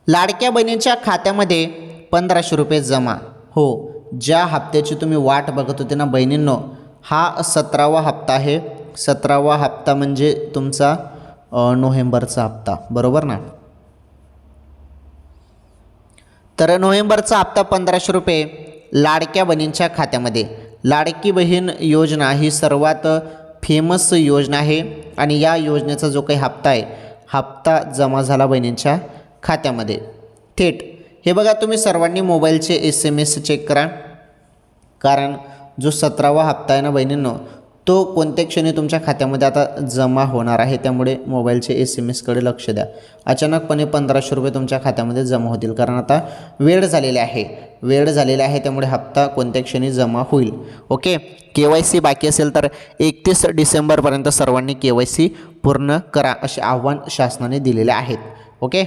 लाडक्या बहिणींच्या खात्यामध्ये 1500 रुपये जमा. हो, ज्या हप्त्याची तुम्ही वाट बघत होते ना बहिणींनो, हा 17वा हप्ता आहे. 17वा हप्ता म्हणजे तुमचा नोव्हेंबरचा हप्ता, बरोबर ना. तर नोव्हेंबरचा हप्ता 1500 रुपये लाडक्या बहिणींच्या खात्यामध्ये. लाडकी बहीण योजना ही सर्वात फेमस योजना आहे आणि या योजनेचा जो काही हप्ता आहे, हप्ता जमा झाला बहिणींच्या खात्यामध्ये थेट. हे बघा, तुम्ही सर्वांनी मोबाईलचे SMS चेक करा, कारण जो 17वा हप्ता आहे ना बहिणींनो, तो कोणत्या क्षणी तुमच्या खात्यामध्ये आता जमा होणार आहे. त्यामुळे मोबाईलचे SMSकडे लक्ष द्या. अचानकपणे 1500 रुपये तुमच्या खात्यामध्ये जमा होतील, कारण आता वेळ झालेली आहे. त्यामुळे हप्ता कोणत्या क्षणी जमा होईल. ओके, KYC बाकी असेल तर 31 डिसेंबरपर्यंत सर्वांनी KYC पूर्ण करा, असे आव्हान शासनाने दिलेले आहेत. ओके.